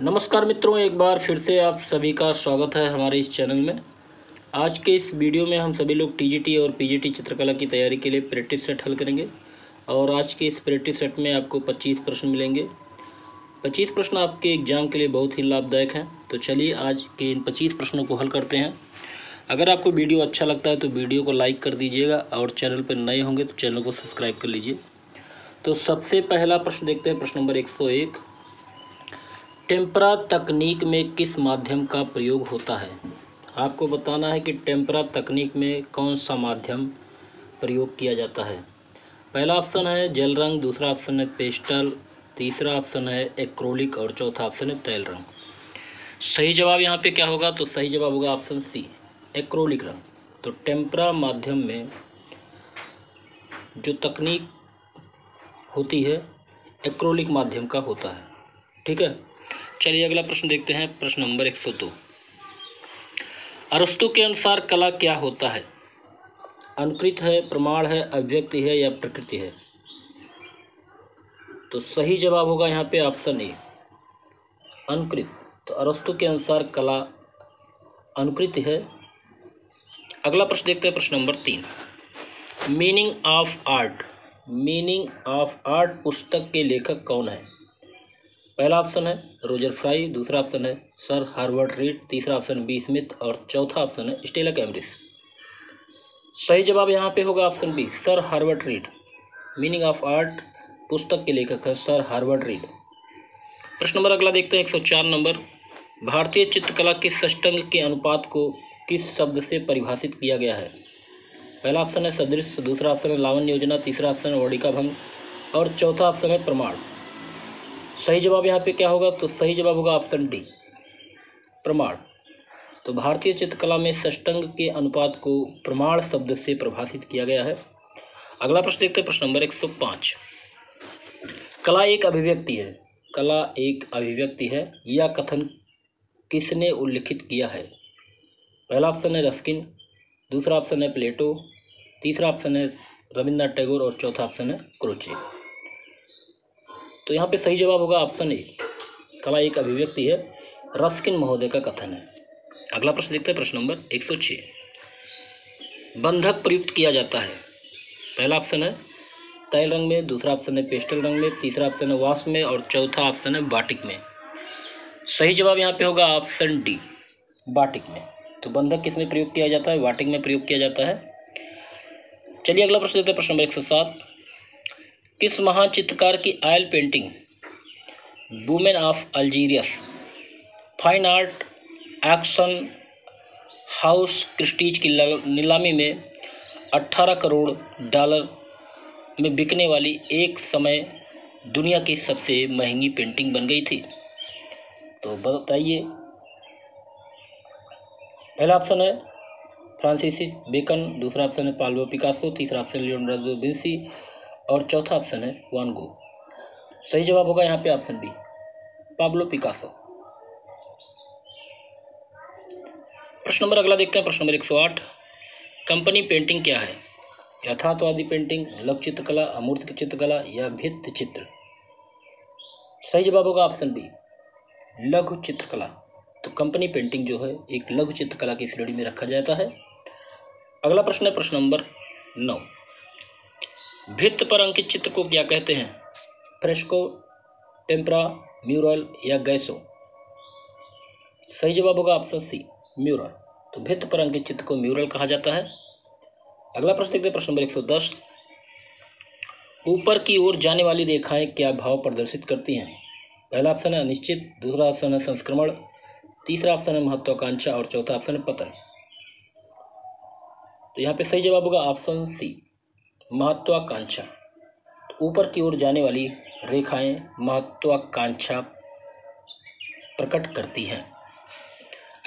नमस्कार मित्रों, एक बार फिर से आप सभी का स्वागत है हमारे इस चैनल में। आज के इस वीडियो में हम सभी लोग टीजीटी और पीजीटी चित्रकला की तैयारी के लिए प्रैक्टिस सेट हल करेंगे और आज के इस प्रैक्टिस सेट में आपको 25 प्रश्न मिलेंगे। 25 प्रश्न आपके एग्जाम के लिए बहुत ही लाभदायक हैं। तो चलिए आज के इन 25 प्रश्नों को हल करते हैं। अगर आपको वीडियो अच्छा लगता है तो वीडियो को लाइक कर दीजिएगा और चैनल पर नए होंगे तो चैनल को सब्सक्राइब कर लीजिए। तो सबसे पहला प्रश्न देखते हैं, प्रश्न नंबर 101। टेम्परा तकनीक में किस माध्यम का प्रयोग होता है? आपको बताना है कि टेम्परा तकनीक में कौन सा माध्यम प्रयोग किया जाता है। पहला ऑप्शन है जल रंग, दूसरा ऑप्शन है पेस्टल, तीसरा ऑप्शन है एक्रोलिक और चौथा ऑप्शन है तैल रंग। सही जवाब यहाँ पे क्या होगा? तो सही जवाब होगा ऑप्शन सी, एक्रोलिक रंग। तो टेम्परा माध्यम में जो तकनीक होती है एक्रोलिक माध्यम का होता है। ठीक है, चलिए अगला प्रश्न देखते हैं, प्रश्न नंबर 102। अरस्तु के अनुसार कला क्या होता है? अनुकृत है, प्रमाण है, अभिव्यक्ति है या प्रकृति है? तो सही जवाब होगा यहाँ पे ऑप्शन ए, अनुकृत। तो अरस्तु के अनुसार कला अनुकृत है। अगला प्रश्न देखते हैं, प्रश्न number 3। Meaning of art, meaning of art पुस्तक के लेखक कौन है? पहला ऑप्शन है रोजर फ्राई, दूसरा ऑप्शन है सर हार्वर्ड रीड, तीसरा ऑप्शन बी स्मिथ और चौथा ऑप्शन है स्टेला कैम्ब्रिज। सही जवाब यहाँ पे होगा option B, sir Herbert Read. Meaning of art पुस्तक के लेखक है सर हार्वर्ड रीड। प्रश्न नंबर अगला देखते हैं, 104 नंबर। भारतीय चित्रकला के षष्टांग के अनुपात को किस शब्द से परिभाषित किया गया है? पहला ऑप्शन है सदृश, दूसरा ऑप्शन है लावण्य योजना, तीसरा ऑप्शन है वर्णिका भंग और चौथा ऑप्शन है प्रमाण। सही जवाब यहाँ पे क्या होगा? तो सही जवाब होगा ऑप्शन डी, प्रमाण। तो भारतीय चित्रकला में षष्टांग के अनुपात को प्रमाण शब्द से परिभाषित किया गया है। अगला प्रश्न देखते हैं, प्रश्न नंबर 105। कला एक अभिव्यक्ति है, कला एक अभिव्यक्ति है, यह कथन किसने उल्लिखित किया है? पहला ऑप्शन है रस्किन, दूसरा ऑप्शन है प्लेटो, तीसरा ऑप्शन है रविन्द्रनाथ टैगोर और चौथा ऑप्शन है क्रोचे। तो यहाँ पे सही जवाब होगा ऑप्शन ए, कला एक अभिव्यक्ति है, रस्किन महोदय का कथन है। अगला प्रश्न देखते हैं, प्रश्न नंबर 106। बंधक प्रयुक्त किया जाता है। पहला ऑप्शन है तैल रंग में, दूसरा ऑप्शन है पेस्टल रंग में, तीसरा ऑप्शन है वाश में और चौथा ऑप्शन है बाटिक में। सही जवाब यहाँ पे होगा ऑप्शन डी, बाटिक में। तो बंधक किस में प्रयोग किया जाता है? बाटिक में प्रयोग किया जाता है। चलिए अगला प्रश्न देखते हैं, प्रश्न नंबर 107। किस महान चित्रकार की oil painting women of अल्जीरियस fine art action house Christie's की नीलामी में 18 करोड़ डॉलर में बिकने वाली एक समय दुनिया की सबसे महंगी पेंटिंग बन गई थी? तो बताइए। पहला ऑप्शन है फ्रांसिस बेकन, दूसरा ऑप्शन है पाब्लो पिकासो, तीसरा ऑप्शन लियोनार्डो दा विंसी और चौथा ऑप्शन है वान गो। सही जवाब होगा यहाँ पे ऑप्शन बी, पाब्लो पिकासो। प्रश्न नंबर अगला देखते हैं, प्रश्न नंबर 108। कंपनी पेंटिंग क्या है? यथार्थवादी पेंटिंग, लघु चित्रकला, अमूर्त चित्रकला या भित्ति चित्र? सही जवाब होगा ऑप्शन बी, लघु चित्रकला। तो कंपनी पेंटिंग जो है एक लघु चित्रकला की श्रेणी में रखा जाता है। अगला प्रश्न है प्रश्न नंबर 9। भित्ति पर अंकित चित्र को क्या कहते हैं? फ्रेस्को, टेम्परा, म्यूरल या गैसो? सही जवाब होगा ऑप्शन सी, म्यूरल। तो भित्ति पर अंकित चित्र को म्यूरल कहा जाता है। अगला प्रश्न देखते हैं, प्रश्न नंबर 110। ऊपर की ओर जाने वाली रेखाएं क्या भाव प्रदर्शित करती हैं? पहला ऑप्शन है अनिश्चित, दूसरा ऑप्शन है संस्क्रमण, तीसरा ऑप्शन है महत्वाकांक्षा और चौथा ऑप्शन है पतन। तो यहाँ पे सही जवाब होगा ऑप्शन सी, महत्वाकांक्षा। तो ऊपर की ओर जाने वाली रेखाएं महत्वाकांक्षा प्रकट करती हैं।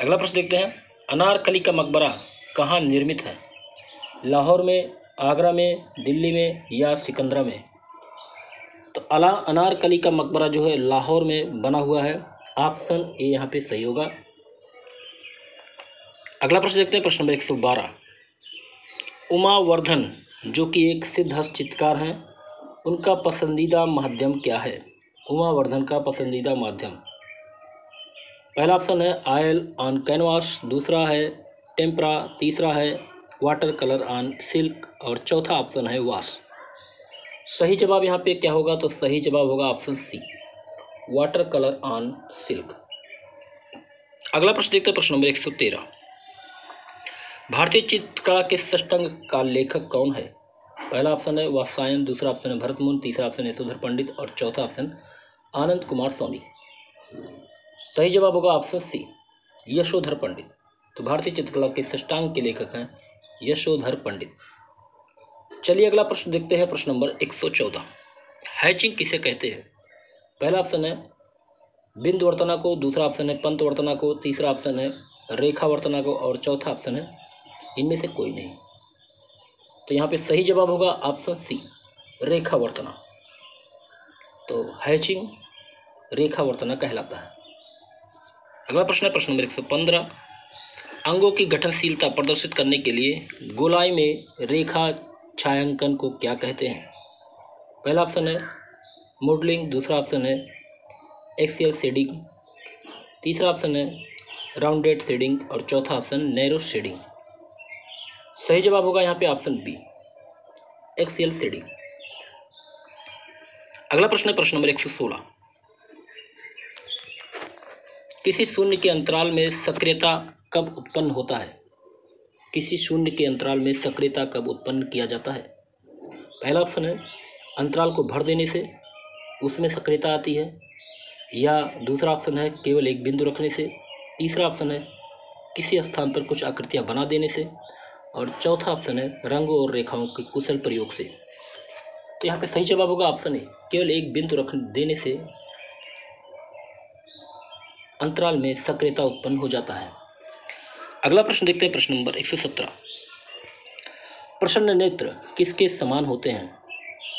अगला प्रश्न देखते हैं, अनारकली का मकबरा कहाँ निर्मित है? लाहौर में, आगरा में, दिल्ली में या सिकंदरा में? तो अनारकली का मकबरा जो है लाहौर में बना हुआ है। ऑप्शन ए यहाँ पे सही होगा। अगला प्रश्न देखते हैं, प्रश्न नंबर 112। उमावर्धन जो कि एक सिद्धहस्त चित्रकार हैं, उनका पसंदीदा माध्यम क्या है? उमावर्धन का पसंदीदा माध्यम पहला ऑप्शन है ऑयल ऑन कैनवास, दूसरा है टेम्परा, तीसरा है वाटर कलर ऑन सिल्क और चौथा ऑप्शन है वॉश। सही जवाब यहाँ पे क्या होगा? तो सही जवाब होगा option C, water colour on silk. अगला प्रश्न देखते हैं, प्रश्न नंबर 113। भारतीय चित्रकला के षष्ठांग का लेखक कौन है? पहला ऑप्शन है वात्स्यायन, दूसरा ऑप्शन है भरत मुनि, तीसरा ऑप्शन है यशोधर पंडित और चौथा ऑप्शन आनंद कुमार सोनी। सही जवाब होगा ऑप्शन सी, यशोधर पंडित। तो भारतीय चित्रकला के षष्ठांग के लेखक हैं यशोधर पंडित। चलिए अगला प्रश्न देखते हैं, प्रश्न नंबर 114। हैचिंग किसे कहते हैं? पहला ऑप्शन है बिंदु वर्तना को, दूसरा ऑप्शन है पंत वर्तना को, तीसरा ऑप्शन है रेखा वर्तना को और चौथा ऑप्शन है इनमें से कोई नहीं। तो यहाँ पे सही जवाब होगा ऑप्शन सी, रेखा वर्तना। तो हैचिंग रेखा वर्तना कहलाता है। अगला प्रश्न है प्रश्न नंबर 115। अंगों की गठनशीलता प्रदर्शित करने के लिए गोलाई में रेखा छायांकन को क्या कहते हैं? पहला ऑप्शन है मॉडलिंग, दूसरा ऑप्शन है एक्सियल शेडिंग, तीसरा ऑप्शन है राउंडेड शेडिंग और चौथा ऑप्शन नैरो शेडिंग। सही जवाब होगा यहाँ पे ऑप्शन बी, एक्सियल शेडिंग। अगला प्रश्न है प्रश्न नंबर 116। किसी शून्य के अंतराल में सक्रियता कब उत्पन्न होता है? किसी शून्य के अंतराल में सक्रियता कब उत्पन्न किया जाता है? पहला ऑप्शन है अंतराल को भर देने से उसमें सक्रियता आती है, या दूसरा ऑप्शन है केवल एक बिंदु रखने से, तीसरा ऑप्शन है किसी स्थान पर कुछ आकृतियां बना देने से और चौथा ऑप्शन है रंगों और रेखाओं के कुशल प्रयोग से। तो यहाँ पे सही जवाब होगा ऑप्शन ए, केवल एक बिंदु रख देने से अंतराल में सक्रियता उत्पन्न हो जाता है। अगला प्रश्न देखते हैं, प्रश्न नंबर 117। प्रसन्न नेत्र किसके समान होते हैं?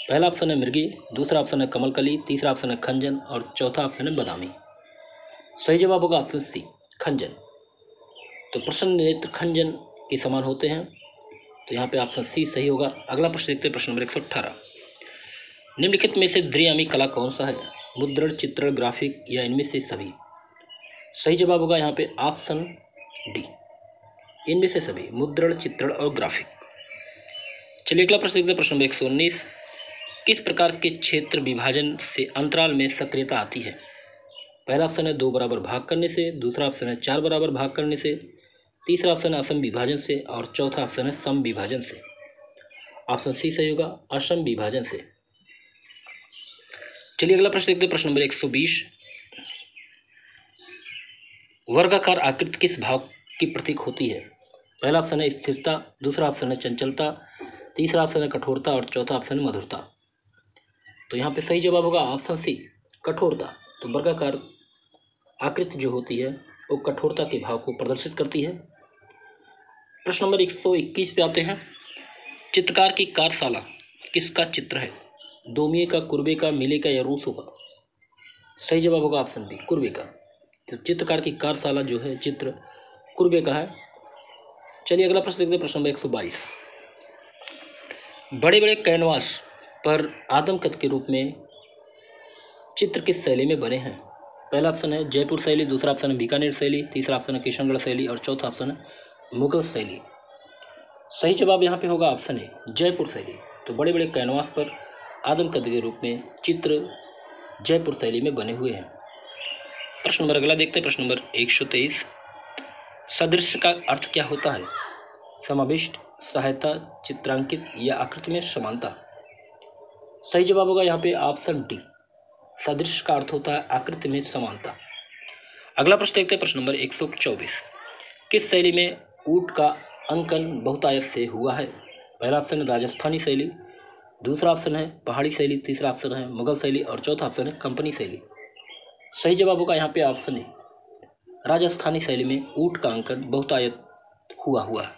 पहला ऑप्शन है मृगी, दूसरा ऑप्शन है कमलकली, तीसरा ऑप्शन है खंजन और चौथा ऑप्शन है बादामी। सही जवाब होगा ऑप्शन सी, खंजन। तो प्रसन्न नेत्र खंजन के समान होते हैं, तो यहाँ पे ऑप्शन सी सही होगा। अगला प्रश्न देखते हैं, प्रश्न नंबर 118। निम्नलिखित में से द्विआयामी कला कौन सा है? मुद्रण, चित्रण, ग्राफिक या इनमें से सभी? सही जवाब होगा यहाँ पे ऑप्शन डी, इनमें से सभी, मुद्रण, चित्रण और ग्राफिक। चलिए अगला प्रश्न देखते हैं, प्रश्न नंबर 119। किस प्रकार के क्षेत्र विभाजन से अंतराल में सक्रियता आती है? पहला ऑप्शन है 2 बराबर भाग करने से, दूसरा ऑप्शन है 4 बराबर भाग करने से, तीसरा ऑप्शन है असम विभाजन से और चौथा ऑप्शन है सम विभाजन से। ऑप्शन सी सही होगा, असम विभाजन से। चलिए अगला प्रश्न देखते हैं, प्रश्न नंबर 120। वर्गाकार आकृति किस भाव की प्रतीक होती है? पहला ऑप्शन है स्थिरता, दूसरा ऑप्शन है चंचलता, तीसरा ऑप्शन है कठोरता और चौथा ऑप्शन है मधुरता। तो यहाँ पे सही जवाब होगा ऑप्शन सी, कठोरता। तो वर्गाकार आकृति जो होती है वो कठोरता के भाव को प्रदर्शित करती है। प्रश्न नंबर 121 पे आते हैं। चित्रकार की कार्यशाला किसका चित्र है? डोमिये का, कुर्बे का, मिले का या रूसो का? सही जवाब होगा ऑप्शन बी, कुर्बे का। तो चित्रकार की कार्यशाला जो है चित्र कुर्बे का है। चलिए अगला प्रश्न देखते हैं, प्रश्न नंबर 122। बड़े बड़े कैनवास पर आदमकद के रूप में चित्र किस शैली में बने हैं? पहला ऑप्शन है जयपुर शैली, दूसरा ऑप्शन है बीकानेर शैली, तीसरा ऑप्शन है किशनगढ़ शैली और चौथा ऑप्शन है मुगल शैली। सही जवाब यहाँ पे होगा ऑप्शन है जयपुर शैली। तो बड़े बड़े कैनवास पर आदमकद के रूप में चित्र जयपुर शैली में बने हुए हैं। प्रश्न नंबर अगला देखते हैं, प्रश्न नंबर 123। सदृश्य का अर्थ क्या होता है? समाविष्ट, सहायता, चित्रांकित या आकृति में समानता? सही जवाब होगा यहाँ पे ऑप्शन डी, सदृश का अर्थ होता है आकृति में समानता। अगला प्रश्न देखते हैं, प्रश्न नंबर 124। किस शैली में ऊंट का अंकन बहुतायत से हुआ है? पहला ऑप्शन है राजस्थानी शैली, दूसरा ऑप्शन है पहाड़ी शैली, तीसरा ऑप्शन है मुगल शैली और चौथा ऑप्शन है कंपनी शैली। सही जवाब होगा यहाँ पे ऑप्शन है राजस्थानी शैली में ऊंट का अंकन बहुतायत हुआ है।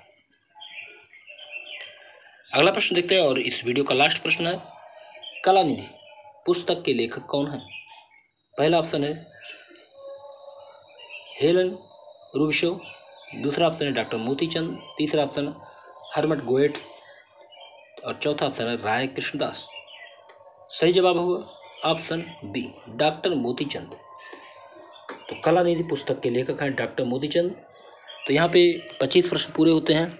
अगला प्रश्न देखते हैं और इस वीडियो का लास्ट प्रश्न है, कलानिधि पुस्तक के लेखक कौन है? पहला ऑप्शन है हेलन रूबिशो, दूसरा ऑप्शन है डॉक्टर मोतीचंद, तीसरा ऑप्शन हरमट गोएट्स और चौथा ऑप्शन है राय कृष्णदास। सही जवाब होगा ऑप्शन बी, डॉक्टर मोतीचंद। तो कला निधि पुस्तक के लेखक हैं डॉक्टर मोतीचंद। तो यहाँ पे 25 प्रश्न पूरे होते हैं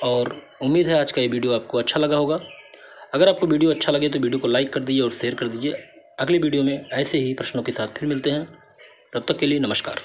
और उम्मीद है आज का ये वीडियो आपको अच्छा लगा होगा। अगर आपको वीडियो अच्छा लगे तो वीडियो को लाइक कर दीजिए और शेयर कर दीजिए। अगली वीडियो में ऐसे ही प्रश्नों के साथ फिर मिलते हैं, तब तक के लिए नमस्कार।